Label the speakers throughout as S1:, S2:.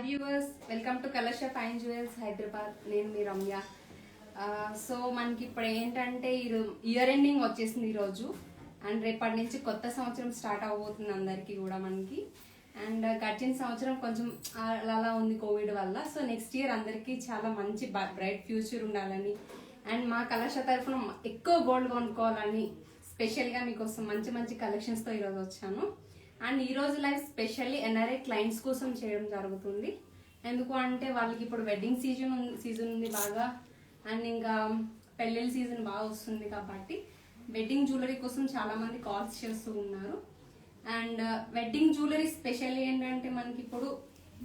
S1: Viewers, welcome to Kalasha Fine Jewels Hyderabad. నేను మీ Ramya. So మనకి ఇప్పుడు ఏంటంటే ఇయర్ ఎండింగ్ వచ్చేసింది ఈరోజు. అండ్ రేపటి నుంచి కొత్త సంవత్సరం స్టార్ట్ అవబోతుంది అందరికీ కూడా మనకి. అండ్ గడిచిన సంవత్సరం కొంచెం అలా ఉంది కోవిడ్ వల్ల. సో నెక్స్ట్ ఇయర్ అందరికీ చాలా మంచి బ్రైట్ ఫ్యూచర్ ఉండాలని అండ్ మా కలర్షా తరఫున ఎక్కువ గోల్డ్ కొనుక్కోవాలని స్పెషల్గా మీకోసం మంచి మంచి కలెక్షన్స్తో ఈరోజు వచ్చాను. అండ్ ఈ రోజు లైవ్ స్పెషల్లీ ఎన్ఆర్ఐ క్లయింట్స్ కోసం చేయడం జరుగుతుంది. ఎందుకు అంటే వాళ్ళకి ఇప్పుడు వెడ్డింగ్ సీజన్ ఉంది బాగా. అండ్ ఇంకా పెళ్ళిళ్ళ సీజన్ బాగా వస్తుంది కాబట్టి వెడ్డింగ్ జ్యువెలరీ కోసం చాలా మంది కాల్స్ చేస్తూ ఉన్నారు. అండ్ వెడ్డింగ్ జ్యువెలరీ స్పెషల్ ఏంటంటే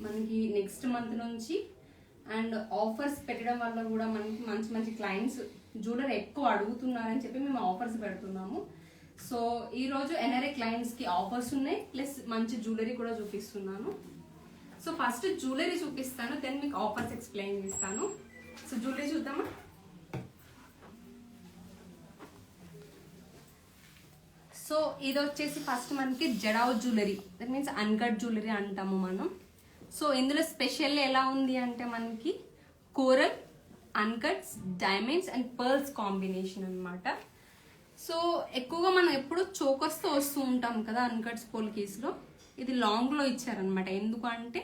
S1: మనకి నెక్స్ట్ మంత్ నుంచి అండ్ ఆఫర్స్ పెట్టడం వల్ల కూడా మనకి మంచి మంచి క్లయింట్స్ జ్యువెలరీ ఎక్కువ అడుగుతున్నారని చెప్పి మేము ఆఫర్స్ పెడుతున్నాము. సో ఈరోజు ఎన్ఆర్ఐ క్లయింట్స్కి ఆఫర్స్ ఉన్నాయి, ప్లస్ మంచి జ్యువెలరీ కూడా చూపిస్తున్నాను. సో ఫస్ట్ జ్యువెలరీ చూపిస్తాను, దెన్ మీకు ఆఫర్స్ ఎక్స్ప్లెయిన్ చేస్తాను. సో జ్యువెలరీ చూద్దామా. సో ఇది వచ్చేసి ఫస్ట్ మనకి jadau jewellery, that means uncut jewellery అంటాము మనం. సో ఇందులో స్పెషల్ ఎలా ఉంది అంటే మనకి coral, అన్కట్స్, diamonds and pearls combination అన్నమాట. సో ఎక్కువగా మనం ఎప్పుడు చోకర్స్తో వస్తూ ఉంటాం కదా అన్కట్స్ పోల్కీస్లో. ఇది లాంగ్లో ఇచ్చారనమాట. ఎందుకంటే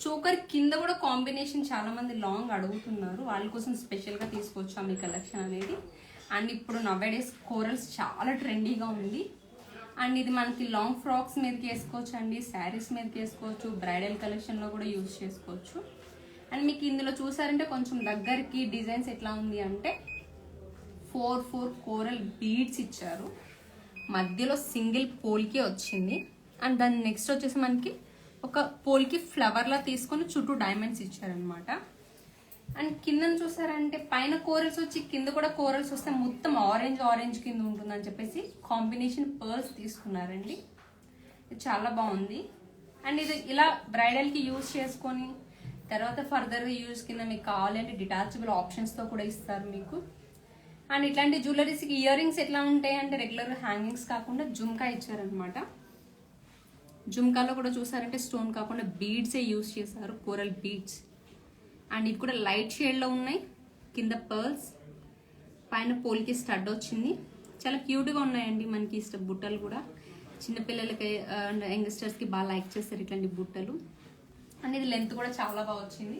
S1: చోకర్ కింద కూడా కాంబినేషన్ చాలా మంది లాంగ్ అడుగుతున్నారు, వాళ్ళ కోసం స్పెషల్గా తీసుకొచ్చాం ఈ కలెక్షన్ అనేది. అండ్ ఇప్పుడు నవేడేస్ కోరల్స్ చాలా ట్రెండీగా ఉంది. అండ్ ఇది మనకి లాంగ్ ఫ్రాక్స్ మీదకి వేసుకోవచ్చు అండి, శారీస్ మీదకి వేసుకోవచ్చు, బ్రైడల్ కలెక్షన్లో కూడా యూజ్ చేసుకోవచ్చు. అండ్ మీకు ఇందులో చూసారంటే కొంచెం దగ్గరికి డిజైన్స్ ఎట్లా ఉంది అంటే 4 కోరల్ బీడ్స్ ఇచ్చారు, మధ్యలో సింగిల్ పోల్కి వచ్చింది. అండ్ దాని నెక్స్ట్ వచ్చేసి మనకి ఒక పోల్కి ఫ్లవర్లా తీసుకొని చుట్టూ డైమండ్స్ ఇచ్చారనమాట. అండ్ కింద చూసారంటే పైన కోరల్స్ వచ్చి కింద కూడా కోరల్స్ వస్తే మొత్తం ఆరెంజ్ కింద ఉంటుందని చెప్పేసి కాంబినేషన్ పర్ల్స్ తీసుకున్నారండి. ఇది చాలా బాగుంది. అండ్ ఇది ఇలా బ్రైడల్కి యూజ్ చేసుకొని తర్వాత ఫర్దర్గా యూజ్ కింద మీకు కావాలంటే డిటాచబుల్ ఆప్షన్స్తో కూడా ఇస్తారు మీకు. అండ్ ఇట్లాంటి జ్యువెలరీస్కి ఇయర్ రింగ్స్ ఎట్లా ఉంటాయి అంటే రెగ్యులర్ హ్యాంగింగ్స్ కాకుండా జుమ్కా ఇచ్చారనమాట. జుమ్కాలో కూడా చూసారంటే స్టోన్ కాకుండా బీడ్సే యూజ్ చేశారు, కోరల్ బీడ్స్. అండ్ ఇది కూడా లైట్ షేడ్లో ఉన్నాయి. కింద పర్ల్స్, పైన పోల్కి స్టడ్ వచ్చింది. చాలా క్యూట్గా ఉన్నాయండి మనకి బుట్టలు కూడా. చిన్నపిల్లలకి అండ్ యంగ్స్టర్స్కి బాగా లైక్ చేస్తారు ఇట్లాంటి బుట్టలు. అండ్ ఇది లెంత్ కూడా చాలా బాగా వచ్చింది,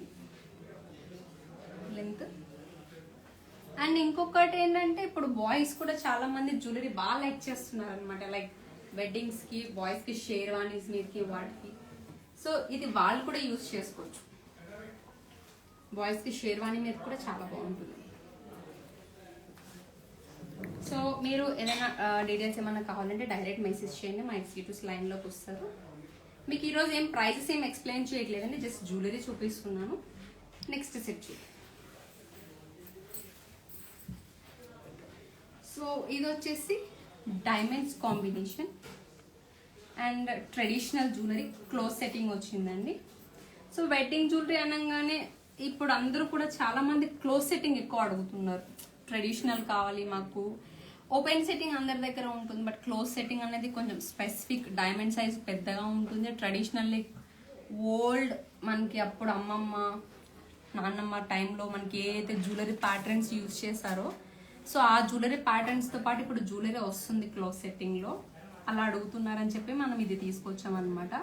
S1: లెంత్. అండ్ ఇంకొకటి ఏంటంటే ఇప్పుడు బాయ్స్ కూడా చాలా మంది జ్యువెలరీ బాగా లైక్ చేస్తున్నారు అనమాట. లైక్ వెడ్డింగ్స్కి, బాయ్స్కి షేర్వానీస్ మీదకి వాటికి. సో ఇది వాళ్ళు కూడా యూజ్ చేసుకోవచ్చు. బాయ్స్కి షేర్వానీ మీద కూడా చాలా బాగుంటుంది. సో మీరు ఏదైనా డీటెయిల్స్ ఏమైనా కావాలంటే డైరెక్ట్ మెసేజ్ చేయండి, మా ఎగ్జిక్యూటివ్స్ లైన్లోకి వస్తారు. మీకు ఈరోజు ఏం ప్రైజెస్ ఏం ఎక్స్ప్లెయిన్ చేయట్లేదండి, జస్ట్ జ్యువెలరీ చూపిస్తున్నాను. నెక్స్ట్ సెట్ చూడండి. సో ఇది వచ్చేసి diamonds combination and traditional jewellery close setting వచ్చిందండి. సో వెడ్డింగ్ జ్యువెలరీ అనగానే ఇప్పుడు అందరూ కూడా చాలా మంది క్లోజ్ సెట్టింగ్ ఎక్కువ అడుగుతున్నారు. ట్రెడిషనల్ కావాలి మాకు, ఓపెన్ సెట్టింగ్ అందరి దగ్గర ఉంటుంది, బట్ క్లోజ్ సెట్టింగ్ అనేది కొంచెం స్పెసిఫిక్, డైమండ్ సైజ్ పెద్దగా ఉంటుంది. ట్రెడిషనల్ ఓల్డ్ మనకి అప్పుడు అమ్మమ్మ నాన్నమ్మ టైంలో మనకి ఏదైతే జ్యువెలరీ ప్యాటర్న్స్ యూజ్ చేశారో సో ఆ జ్యువెలరీ ప్యాటర్న్స్తో పాటు ఇప్పుడు జ్యువెలరీ వస్తుంది క్లోజ్ సెట్టింగ్లో. అలా అడుగుతున్నారని చెప్పి మనం ఇది తీసుకొచ్చామన్నమాట.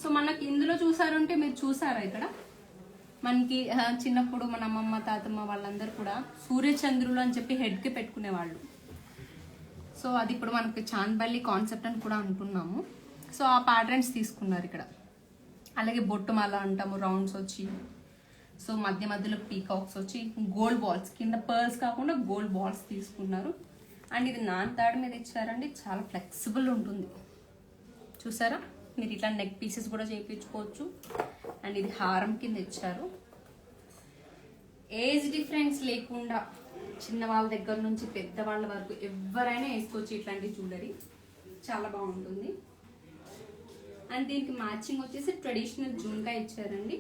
S1: సో మనకి ఇందులో చూసారంటే మీరు చూసారా ఇక్కడ మనకి చిన్నప్పుడు మన అమ్మమ్మ తాతమ్మ వాళ్ళందరూ కూడా సూర్యచంద్రులు అని చెప్పి హెడ్కి పెట్టుకునేవాళ్ళు. సో అది ఇప్పుడు మనకి చాంద్బల్లి కాన్సెప్ట్ అని కూడా అంటున్నాము. సో ఆ ప్యాటర్న్స్ తీసుకున్నారు ఇక్కడ. అలాగే బొట్టుమాల అంటాము, రౌండ్స్ వచ్చి, సో మధ్యలో పీకాక్స్ వచ్చి, గోల్డ్ బాల్స్ కింద పర్ల్స్ కాకుండా గోల్డ్ బాల్స్ తీసుకున్నారు. అండ్ ఇది నాన్ తాడు మీద ఇచ్చారండి, చాలా ఫ్లెక్సిబుల్ ఉంటుంది. చూసారా, మీరు ఇట్లా నెక్ పీసెస్ కూడా చేయించుకోవచ్చు. అండ్ ఇది హారం కింద ఇచ్చారు. ఏజ్ డిఫరెన్స్ లేకుండా చిన్న వాళ్ళ దగ్గర నుంచి పెద్దవాళ్ళ వరకు ఎవరైనా వేసుకోవచ్చు ఇట్లాంటి జ్యువెలరీ, చాలా బాగుంటుంది. అండ్ దీనికి మ్యాచింగ్ వచ్చేసి ట్రెడిషనల్ జుమ్కా ఇచ్చారండి.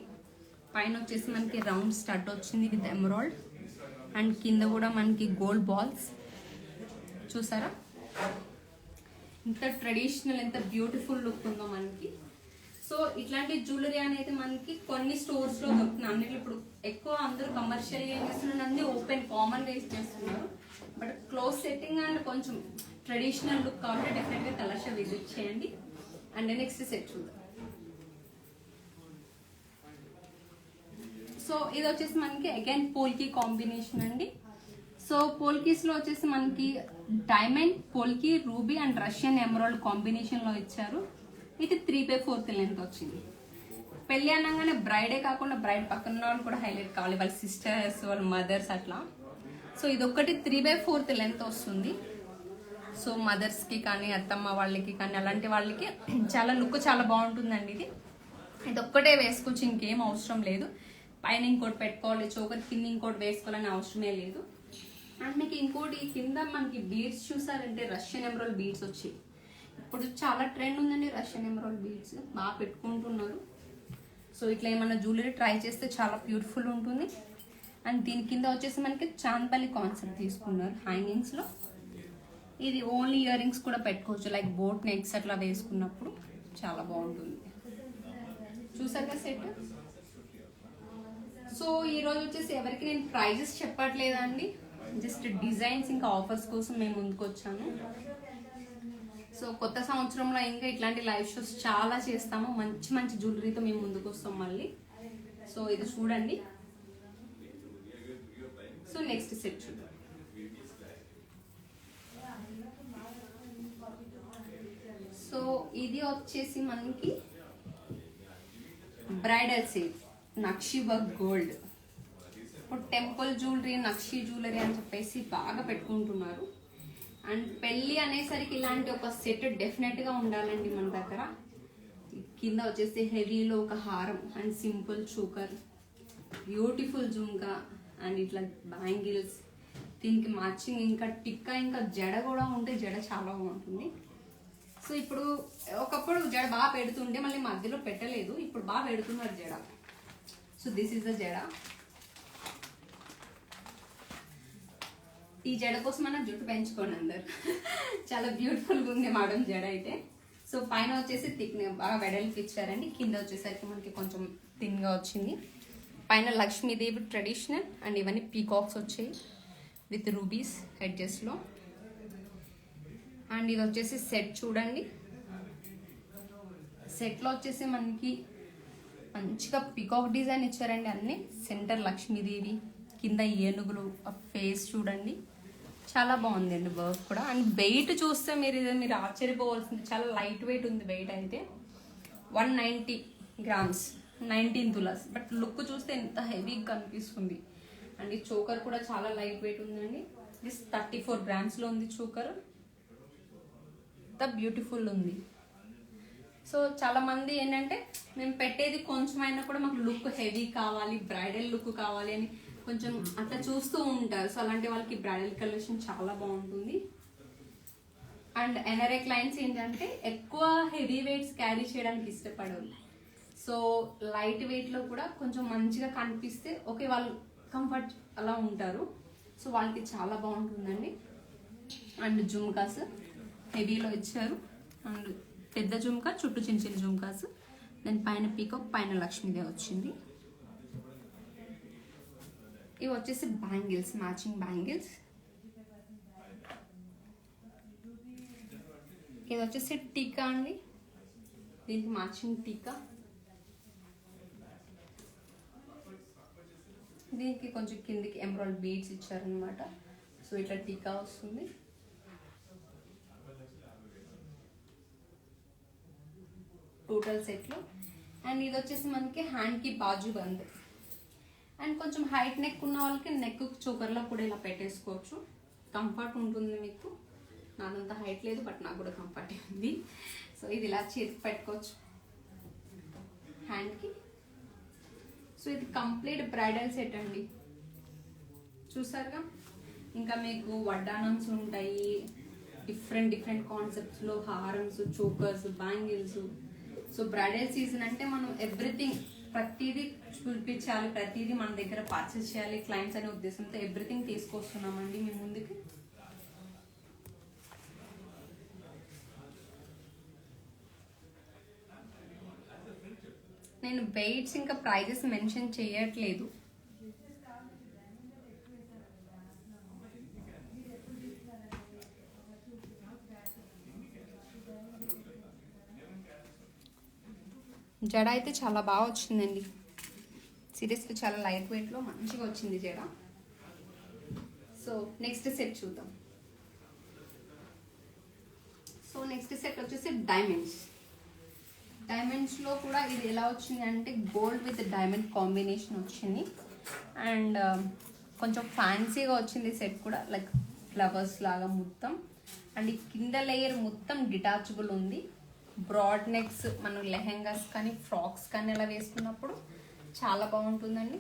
S1: పైన వచ్చేసి మనకి రౌండ్ స్టడ్ వచ్చింది విత్ ఎమరాల్డ్. అండ్ కింద కూడా మనకి గోల్డ్ బాల్స్. చూసారా ఎంత ట్రెడిషనల్, ఎంత బ్యూటిఫుల్ లుక్ ఉందో మనకి. సో ఇట్లాంటి జ్యువెలరీ అనేది మనకి కొన్ని స్టోర్స్ లో దొరుకుతుంది. అన్నిట్లో ఇప్పుడు ఎక్కువ అందరూ కమర్షియల్ ఏం చేస్తున్నారు, అన్ని ఓపెన్ కామన్ గా యూస్ చేస్తున్నారు. బట్ క్లోజ్ సెట్టింగ్ అండ్ కొంచెం ట్రెడిషనల్ లుక్ కావాలంటే డెఫినెట్ గా కలర్ షాప్ విజిట్ చేయండి. అండ్ నెక్స్ట్ సెట్ చూద్దాం. సో ఇది వచ్చేసి మనకి అగైన్ పోల్కి కాంబినేషన్ అండి. సో పోల్కీస్ లో వచ్చేసి మనకి diamond, polki, ruby and Russian emerald combination లో ఇచ్చారు. ఇది 3/4 లెంత్ వచ్చింది. పెళ్లి అనగానే బ్రైడే కాకుండా బ్రైడ్ పక్కన వాళ్ళు కూడా హైలైట్ కావాలి, వాళ్ళ సిస్టర్స్, వాళ్ళ మదర్స్ అట్లా. సో ఇది ఒక్కటి 3/4 లెంత్ వస్తుంది. సో మదర్స్ కి కానీ అత్తమ్మ వాళ్ళకి కానీ అలాంటి వాళ్ళకి చాలా లుక్ చాలా బాగుంటుందండి. ఇది ఒక్కటే వేసుకోవచ్చు, ఇంకేం అవసరం లేదు. పైన ఇంకోటి పెట్టుకోవాలి, చోకర్ కింద ఇంకోటి వేసుకోవాలని అవసరమే లేదు. అండ్ మీకు ఇంకోటి కింద మనకి బీడ్స్ చూసారంటే రష్యన్ ఎమరాల్డ్ బీడ్స్ వచ్చాయి. ఇప్పుడు చాలా ట్రెండ్ ఉందండి రష్యన్ ఎమరాల్డ్ బీడ్స్, బాగా పెట్టుకుంటున్నారు. సో ఇట్లా ఏమన్నా జ్యువెలరీ ట్రై చేస్తే చాలా బ్యూటిఫుల్ ఉంటుంది. అండ్ దీని కింద వచ్చేసి మనకి చాందపల్లి కాన్సెప్ట్ తీసుకున్నారు హ్యాంగింగ్స్ లో. ఇది ఓన్లీ ఇయర్ రింగ్స్ కూడా పెట్టుకోవచ్చు, లైక్ బోట్ నెక్స్ అట్లా వేసుకున్నప్పుడు చాలా బాగుంటుంది. చూసాక సెట్. సో ఈ రోజు వచ్చేసి ఎవరికి నేను ప్రైజెస్ చెప్పట్లేదండి, జస్ట్ డిజైన్స్ ఇంకా ఆఫర్స్ కోసం మేము ముందుకు వచ్చాను. సో కొత్త సంవత్సరంలో ఇంకా ఇట్లాంటి లైవ్ షోస్ చాలా చేస్తాము, మంచి మంచి జ్యువెలరీతో మేము ముందుకు వస్తాం మళ్ళీ. సో ఇది చూడండి. సో నెక్స్ట్ సెట్ చూద్దాం. సో ఇది వచ్చేసి మనకి బ్రైడల్ సెట్, నక్షి వర్క్ గోల్డ్. ఇప్పుడు టెంపుల్ జ్యువెలరీ, నక్షి జ్యువెలరీ అని చెప్పేసి బాగా పెట్టుకుంటున్నారు. అండ్ పెళ్ళి అనేసరికి ఇలాంటి ఒక సెట్ డెఫినెట్ గా ఉండాలండి మన దగ్గర. కింద వచ్చేసి హెవీలో ఒక హారం and simple choker, beautiful jhumka and ఇట్లా బ్యాంగిల్స్, దీనికి మ్యాచింగ్ ఇంకా టిక్కా, ఇంకా జడ కూడా ఉంటే జడ చాలా బాగుంటుంది. సో ఇప్పుడు ఒకప్పుడు జడ బాగా పెడుతుంటే మళ్ళీ మధ్యలో పెట్టలేదు, ఇప్పుడు బాగా పెడుతున్నారు జడ. సో దిస్ ఈస్ ద జడ. ఈ జడ కోసం అన్న జుట్టు పెంచుకోండి అందరు, చాలా బ్యూటిఫుల్ గా ఉంది మేడం జడ అయితే. సో పైన వచ్చేసి థిక్ బాగా వెడల్పు ఇచ్చారండి, కింద వచ్చేసరికి మనకి కొంచెం థిన్ గా వచ్చింది. పైన లక్ష్మీదేవి ట్రెడిషనల్ అండ్ ఇవన్నీ పీకాక్స్ వచ్చాయి విత్ రూబీస్ ఎడ్జెస్ లో. అండ్ ఇది వచ్చేసి సెట్ చూడండి. సెట్ లో వచ్చేసి మనకి మంచిగా పీకాక్ డిజైన్ ఇచ్చారండి, అన్ని సెంటర్ లక్ష్మీదేవి, కింద ఏనుగులు, ఫేస్ చూడండి, చాలా బాగుంది అండి వర్క్ కూడా. అండ్ వెయిట్ చూస్తే మీరు ఆశ్చర్యపోవాల్సింది, చాలా లైట్ వెయిట్ ఉంది వెయిట్ అయితే. 190 grams, 19 తులాస్. బట్ లుక్ చూస్తే ఎంత హెవీగా కనిపిస్తుంది. అండ్ ఈ చోకర్ కూడా చాలా లైట్ వెయిట్ ఉందండి. దిస్ 34 grams లో ఉంది చోకర్, ఎంత బ్యూటిఫుల్ ఉంది. సో చాలా మంది ఏంటంటే మేము పెట్టేది కొంచెమైనా కూడా మాకు లుక్ హెవీ కావాలి, బ్రైడల్ లుక్ కావాలి అని కొంచెం అట్లా చూస్తూ ఉంటారు. సో అలాంటి వాళ్ళకి బ్రైడల్ కలెక్షన్ చాలా బాగుంటుంది. అండ్ ఎన్ఆర్ఐ క్లయింట్స్ ఏంటంటే ఎక్కువ హెవీ వెయిట్స్ క్యారీ చేయడానికి ఇష్టపడరు. సో లైట్ వెయిట్ లో కూడా కొంచెం మంచిగా కనిపిస్తే ఓకే, వాళ్ళు కంఫర్ట్ అలా ఉంటారు. సో వాళ్ళకి చాలా బాగుంటుందండి. అండ్ జుమ్కాస్ హెవీలో ఇచ్చారు, అండ్ పెద్ద జుమ్కా, చుట్టూ చిన్న చిన్న జుమ్కాస్, దాని పైన పీకాక్, పైన లక్ష్మీదేవి వచ్చింది. ఇవి వచ్చేసి బ్యాంగిల్స్, మ్యాచింగ్ బ్యాంగిల్స్. ఇది వచ్చేసి టీకా అండి, దీనికి మ్యాచింగ్ టీకా. దీనికి కొంచెం కిందికి ఎమరాల్డ్ బీడ్స్ ఇచ్చారనమాట. సో ఇట్లా టీకా వస్తుంది. టోటల్ సెట్లో. అండ్ ఇది వచ్చేసి మనకి హ్యాండ్కి బాజు బంద్. అండ్ కొంచెం హైట్ నెక్ ఉన్న వాళ్ళకి నెక్ చోకర్లో కూడా ఇలా పెట్టేసుకోవచ్చు, కంఫర్ట్ ఉంటుంది మీకు. నాదంతా హైట్ లేదు బట్ నాకు కూడా కంఫర్ట్ ఉంది. సో ఇది ఇలా చేతికి పెట్టుకోవచ్చు హ్యాండ్కి. సో ఇది కంప్లీట్ బ్రైడల్ సెట్ అండి, చూసారుగా. ఇంకా మీకు వడ్డానమ్స్ ఉంటాయి, డిఫరెంట్ డిఫరెంట్ కాన్సెప్ట్స్లో హారమ్స్, chokers, bangles. So bridal season అంటే మనం ఎవ్రీథింగ్, ప్రతిదీ చూపించాలి, ప్రతిదీ మన దగ్గర పర్చేస్ చేయాలి క్లయింట్స్ అనే ఉద్దేశంతో ఎవ్రీథింగ్ తీసుకొస్తున్నామండి మీ ముందుకి. నేను వెయిట్స్ ఇంకా ప్రైజెస్ మెన్షన్ చేయట్లేదు. జడ అయితే చాలా బాగా వచ్చిందండి. సీరియస్లీ చాలా లైట్ వెయిట్లో మంచిగా వచ్చింది జడ. సో నెక్స్ట్ సెట్ చూద్దాం. సో నెక్స్ట్ సెట్ వచ్చేసి డైమండ్స్లో కూడా ఇది ఎలా వచ్చింది అంటే గోల్డ్ విత్ డైమండ్ కాంబినేషన్ వచ్చింది. అండ్ కొంచెం ఫ్యాన్సీగా వచ్చింది సెట్ కూడా, లైక్ ఫ్లవర్స్ లాగా మొత్తం. అండ్ ఈ కింద లేయర్ మొత్తం డిటాచబుల్ ఉంది. బ్రాడ్ నెక్స్ మనం లెహెంగాస్ కానీ ఫ్రాక్స్ కానీ అలా వేసుకున్నప్పుడు చాలా బాగుంటుందండి.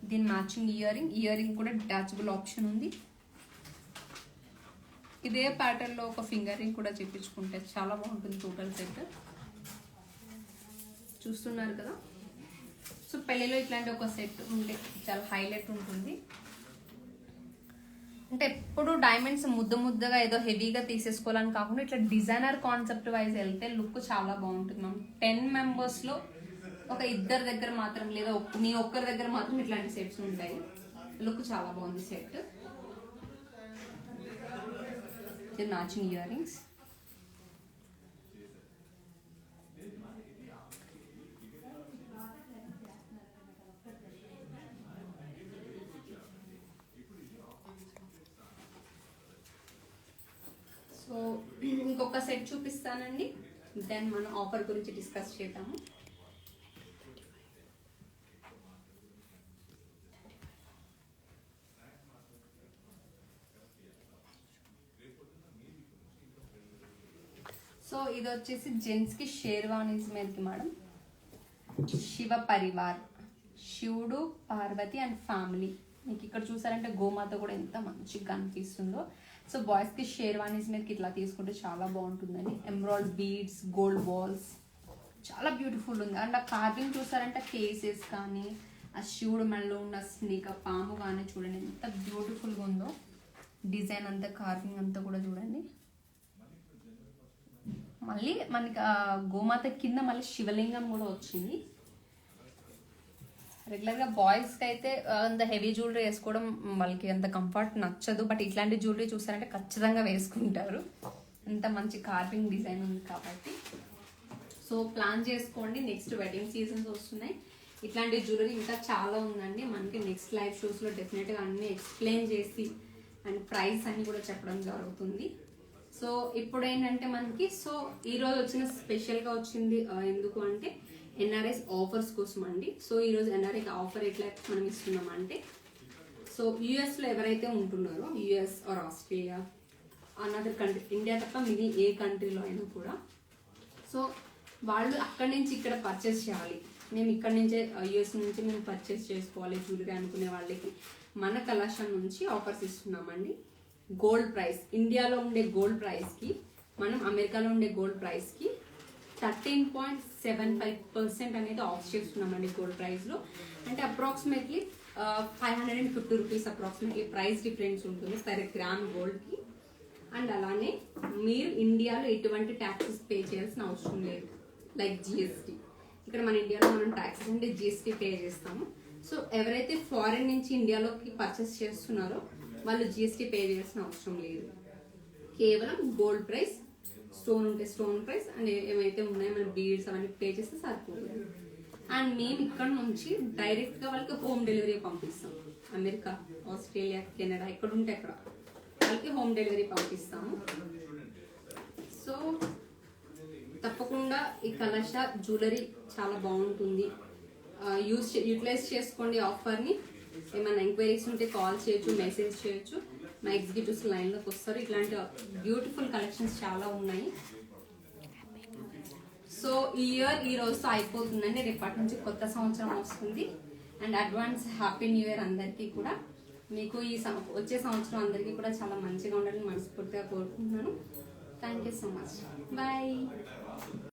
S1: దీని మ్యాచింగ్ ఇయర్ రింగ్ కూడా డిటాచబుల్ ఆప్షన్ ఉంది. ఇదే ప్యాటర్న్లో ఒక ఫింగర్ రింగ్ కూడా చేపించుకుంటే చాలా బాగుంటుంది టోటల్ సెట్. చూస్తున్నారు కదా. సో పెళ్ళిలో ఇట్లాంటి ఒక సెట్ ఉంటే చాలా హైలైట్ ఉంటుంది. అంటే ఎప్పుడు డైమండ్స్ ముద్దగా ఏదో హెవీగా తీసేసుకోవాలని కాకుండా ఇట్లా డిజైనర్ కాన్సెప్ట్ వైజ్ వెళ్తే లుక్ చాలా బాగుంటుంది. మనం 10 మెంబర్స్లో ఒక ఇద్దరి దగ్గర మాత్రం లేదా మీ ఒక్కరి దగ్గర మాత్రం ఇట్లాంటి సెట్స్ ఉంటాయి. లుక్ చాలా బాగుంది set. Matching ear rings. So ఇంకొక సెట్ చూపిస్తానండి, దెన్ మనం ఆఫర్ గురించి డిస్కస్ చేద్దాము. సో ఇది వచ్చేసి జెంట్స్కి షేర్వానీస్ మీదకి మేడం. శివ పరివార్, శివుడు పార్వతి అండ్ ఫ్యామిలీ. మీకు ఇక్కడ చూసారంటే గోమాత కూడా ఎంత మంచిగా కనిపిస్తుందో. సో బాయ్స్కి షేర్వానీస్ మీదకి ఇట్లా తీసుకుంటే చాలా బాగుంటుందండి. ఎమరాల్డ్ బీడ్స్, గోల్డ్ బాల్స్ చాలా బ్యూటిఫుల్ ఉంది. అండ్ ఆ కార్వింగ్ చూసారంటే ఫేసెస్ కానీ ఆ శివుడు మెడలో ఉన్న స్నేక్ పాము కానీ చూడండి ఎంత బ్యూటిఫుల్గా ఉందో. డిజైన్ అంతా కార్వింగ్ అంతా కూడా చూడండి. మళ్ళీ మనకి గోమాత కింద మళ్ళీ శివలింగం కూడా వచ్చింది. రెగ్యులర్గా బాయ్స్కి అయితే అంత హెవీ జ్యువెలరీ వేసుకోవడం వాళ్ళకి అంత కంఫర్ట్ నచ్చదు. బట్ ఇట్లాంటి జ్యువెలరీ చూసారంటే ఖచ్చితంగా వేసుకుంటారు, అంత మంచి కార్వింగ్ డిజైన్ ఉంది కాబట్టి. సో ప్లాన్ చేసుకోండి, నెక్స్ట్ వెడ్డింగ్ సీజన్స్ వస్తున్నాయి. ఇట్లాంటి జ్యువెలరీ ఇంకా చాలా ఉందండి. మనకి నెక్స్ట్ లైవ్ షోస్లో డెఫినెట్గా అన్నీ ఎక్స్ప్లెయిన్ చేసి అండ్ ప్రైస్ అన్ని కూడా చెప్పడం జరుగుతుంది. సో ఇప్పుడు ఏంటంటే మనకి సో ఈరోజు వచ్చిన స్పెషల్గా వచ్చింది ఎందుకు అంటే ఎన్ఆర్ఐస్ ఆఫర్స్ కోసం అండి. సో ఈరోజు ఎన్ఆర్ఐ ఆఫర్ ఎట్లా మనం ఇస్తున్నామంటే, సో యూఎస్లో ఎవరైతే ఉంటున్నారో US or Australia another country, India తప్ప మిగిలిన ఏ కంట్రీలో అయినా కూడా, సో వాళ్ళు అక్కడి నుంచి ఇక్కడ పర్చేస్ చేయాలి. మేము ఇక్కడ నుంచే యూఎస్ నుంచి మేము పర్చేస్ చేసుకోవాలి జ్యువెలరీ అనుకునే వాళ్ళకి మన కలెక్షన్ నుంచి ఆఫర్స్ ఇస్తున్నామండి. గోల్డ్ ప్రైస్, ఇండియాలో ఉండే గోల్డ్ ప్రైస్కి మనం అమెరికాలో ఉండే గోల్డ్ ప్రైస్కి 13.75% అనేది ఆఫ్ చేస్తున్నామండి గోల్డ్ ప్రైస్లో. అంటే approximately 550 rupees approximately price difference ఉంటుంది పర్ గ్రామ్ గోల్డ్కి. అండ్ అలానే మీరు ఇండియాలో ఎటువంటి ట్యాక్సెస్ పే చేయాల్సిన అవసరం లేదు, లైక్ జిఎస్టీ. ఇక్కడ మన ఇండియాలో మనం ట్యాక్సెస్ అంటే జిఎస్టీ పే చేస్తాము. సో ఎవరైతే ఫారెన్ నుంచి ఇండియాలోకి పర్చేస్ చేస్తున్నారో వాళ్ళు జిఎస్టీ పే చేయాల్సిన అవసరం లేదు. కేవలం గోల్డ్ ప్రైస్, స్టోన్ ఉంటే స్టోన్ ప్రైస్ అండ్ ఏమైతే ఉన్నాయో మన బీడ్స్ అవన్నీ పే చేస్తే సరిపోతుంది. అండ్ మేము ఇక్కడ నుంచి డైరెక్ట్గా వాళ్ళకి హోమ్ డెలివరీ పంపిస్తాం. అమెరికా, ఆస్ట్రేలియా, కెనడా ఎక్కడ ఉంటే అక్కడ వాళ్ళకి హోమ్ డెలివరీ పంపిస్తాము. సో తప్పకుండా ఈ కలశ జ్యువెలరీ చాలా బాగుంటుంది, యూటిలైజ్ చేసుకోండి ఆఫర్ని. ఏమైనా ఎంక్వైరీస్ ఉంటే కాల్ చేయొచ్చు, మెసేజ్ చేయొచ్చు, మా ఎగ్జిక్యూటివ్స్ లైన్లోకి వస్తారు. ఇట్లాంటి బ్యూటిఫుల్ కలెక్షన్స్ చాలా ఉన్నాయి. సో ఈ రోజుతో అయిపోతుందండి, రేపటి నుంచి కొత్త సంవత్సరం వస్తుంది. And advance happy new year అందరికీ కూడా. మీకు ఈ వచ్చే సంవత్సరం అందరికీ కూడా చాలా మంచిగా ఉండాలని మనస్ఫూర్తిగా కోరుకుంటున్నాను. Thank you so much, bye.